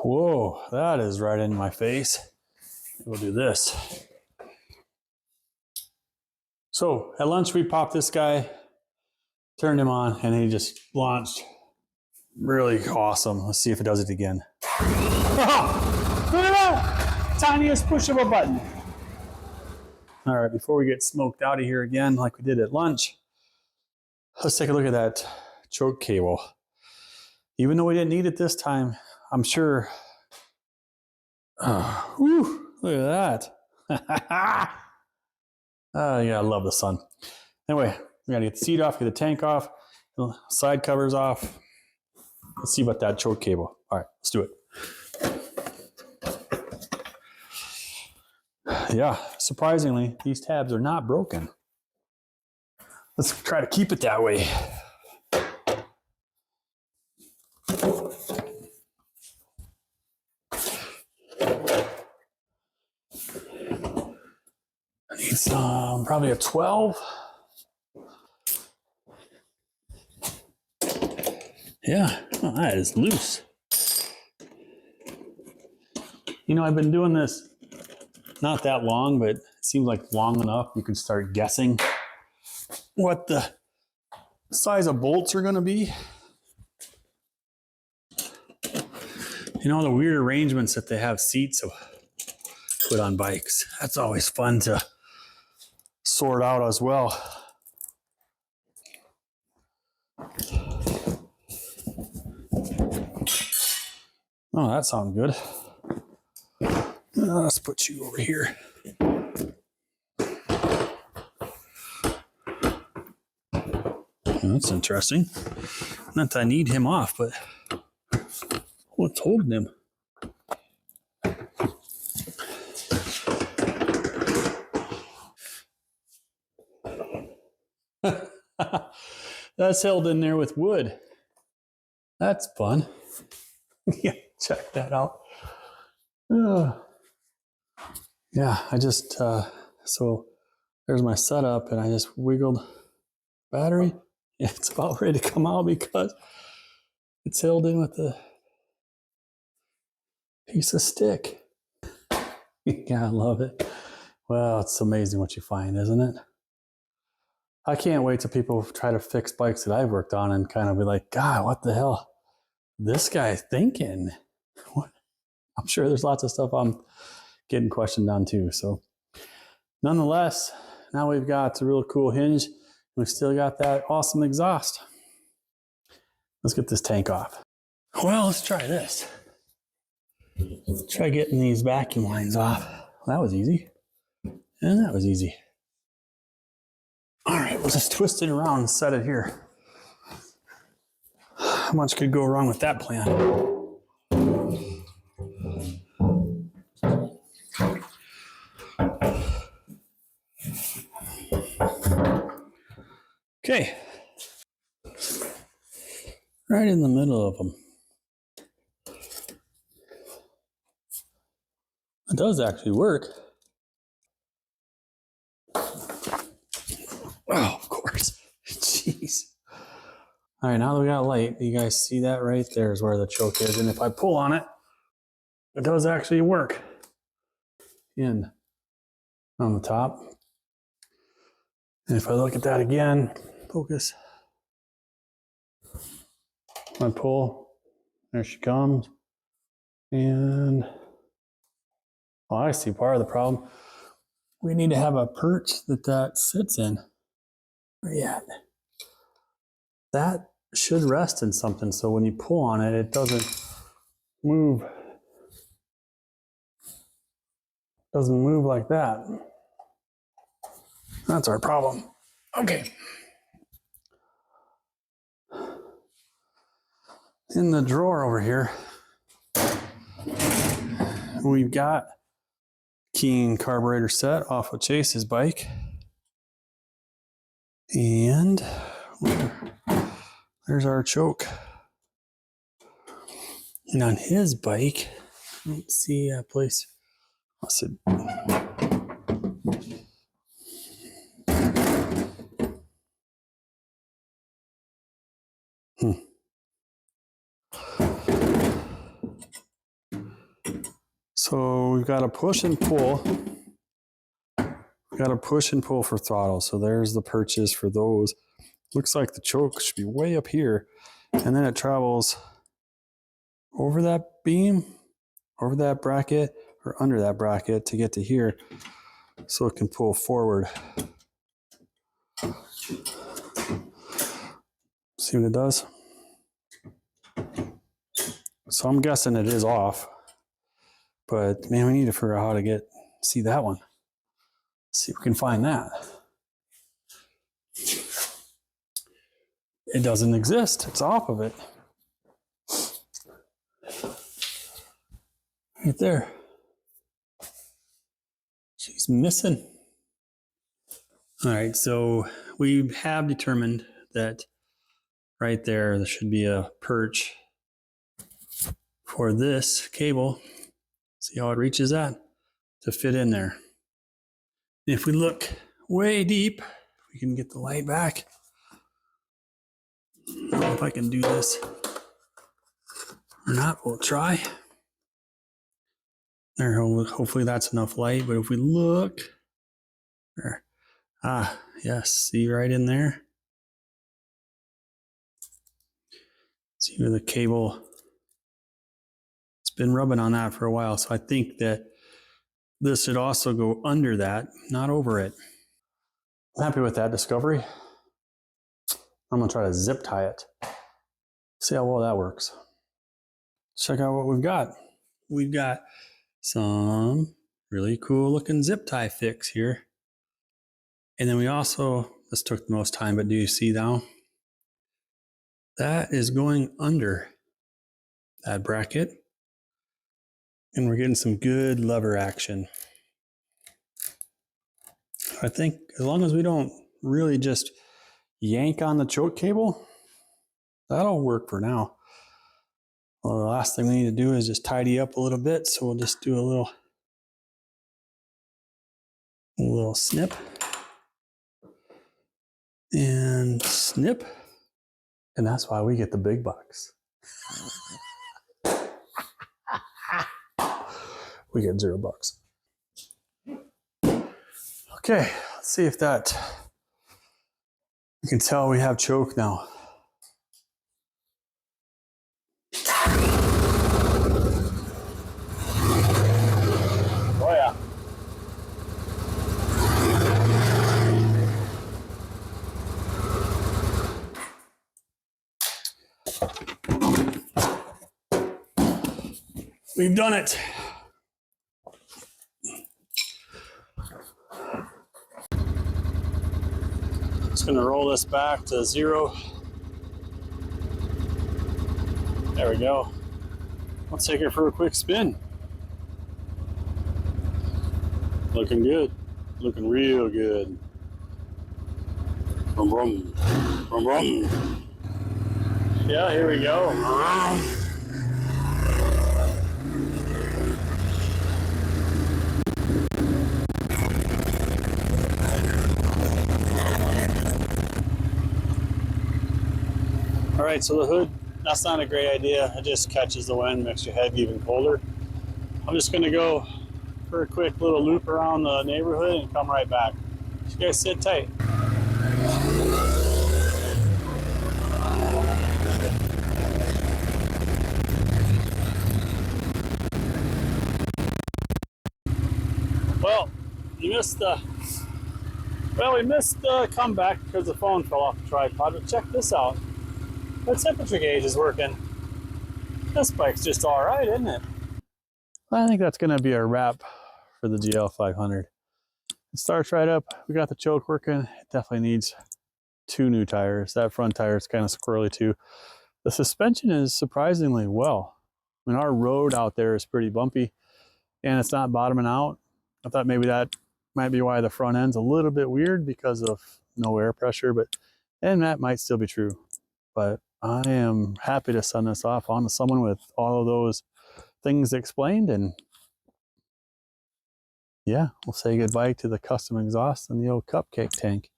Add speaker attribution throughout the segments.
Speaker 1: Whoa, that is right in my face. We'll do this. So at lunch, we popped this guy, turned him on, and he just launched. Really awesome. Let's see if it does it again. Oh, look at that! Tiniest push of a button. All right, before we get smoked out of here again, like we did at lunch, let's take a look at that choke cable. Even though we didn't need it this time, I'm sure. Whew, look at that. Yeah, I love the sun. Anyway, we gotta get the seat off, get the tank off, side covers off. Let's see about that choke cable. All right, let's do it. Yeah, surprisingly, these tabs are not broken. Let's try to keep it that way. I need some, probably a 12. Yeah, oh, that is loose. You know, I've been doing this not that long, but it seems like long enough you can start guessing what the size of bolts are going to be. You know, the weird arrangements that they have seats put on bikes. That's always fun to sort out as well. Oh, that sounds good. Let's put you over here. That's interesting. Not that I need him off, but what's holding him? That's held in there with wood. That's fun. Yeah, check that out. Yeah, I just, so there's my setup, and I just wiggled battery. Yeah, it's about ready to come out because it's held in with a piece of stick. Yeah, I love it. Well, it's amazing what you find, isn't it? I can't wait till people try to fix bikes that I've worked on and kind of be like, God, what the hell? This guy's thinking. What? I'm sure there's lots of stuff I'm getting questioned on too. So nonetheless, now we've got a real cool hinge. We've still got that awesome exhaust. Let's get this tank off. Well, let's try this. Let's try getting these vacuum lines off. That was easy. And that was easy. All right, we'll just twist it around and set it here. How much could go wrong with that plan? Okay. Right in the middle of them. It does actually work. Oh, of course. Jeez. All right, now that we got light, you guys see that right there is where the choke is. And if I pull on it, it does actually work. In on the top. And if I look at that again, focus. I pull, there she comes. And, oh, I see part of the problem. We need to have a perch that sits in. Where you at? That should rest in something, so when you pull on it, it doesn't move. Doesn't move like that. That's our problem. Okay. In the drawer over here, we've got keying carburetor set off of Chase's bike. And there's our choke. And on his bike, let's see a place. Let's see. So we've got a push and pull. We've got a push and pull for throttle. So there's the purchase for those. Looks like the choke should be way up here. And then it travels over that beam, over that bracket, or under that bracket to get to here. So it can pull forward. See what it does? So I'm guessing it is off. But man, we need to figure out how to see that one. See if we can find that. It doesn't exist. It's off of it. Right there. She's missing. All right, so we have determined that right there should be a perch for this cable. See how it reaches that to fit in there. And if we look way deep, we can get the light back. I don't know if I can do this or not. We'll try. There, hopefully that's enough light. But if we look there, yes, see right in there. See where the cable. It's been rubbing on that for a while, so I think that this should also go under that, not over it. I'm happy with that discovery. I'm gonna try to zip tie it. See how well that works. Check out what we've got. We've got some really cool looking zip tie fix here. And then we also, this took the most time, but do you see now? That is going under that bracket. And we're getting some good lever action. I think as long as we don't really just yank on the choke cable, that'll work for now. Well, the last thing we need to do is just tidy up a little bit. So we'll just do a little snip and snip. And that's why we get the big bucks. We get $0. Okay, let's see if that, you can tell we have choke now. Oh yeah. We've done it. Just gonna roll this back to 0. There we go. Let's take her for a quick spin. Looking good. Looking real good. Vroom, vroom. Vroom, vroom. Yeah, here we go. All right, so the hood, that's not a great idea. It just catches the wind, makes your head even colder. I'm just gonna go for a quick little loop around the neighborhood and come right back. You guys sit tight. Well, we missed the comeback because the phone fell off the tripod, but check this out. The temperature gauge is working. This bike's just all right, isn't it? I think that's gonna be our wrap for the GL500. It starts right up. We got the choke working. It definitely needs 2 new tires. That front tire is kind of squirrely too. The suspension is surprisingly well. I mean, our road out there is pretty bumpy and it's not bottoming out. I thought maybe that might be why the front end's a little bit weird because of no air pressure, and that might still be true. But I am happy to send this off onto someone with all of those things explained, and yeah, we'll say goodbye to the custom exhaust and the old cupcake tank.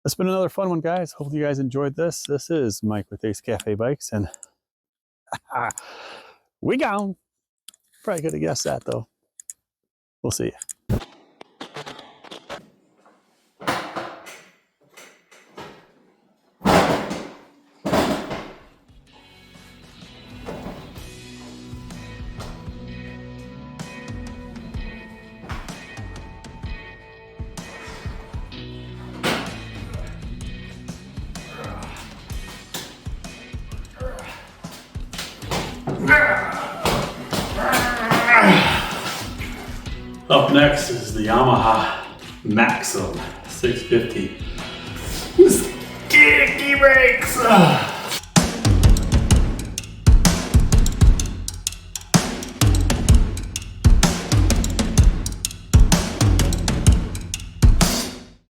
Speaker 1: It's been another fun one, guys. Hopefully you guys enjoyed this. This is Mike with Ace Cafe Bikes, and we gone. Probably could have guessed that though. We'll see. Up next is the Yamaha Maxim 650. Sticky brakes!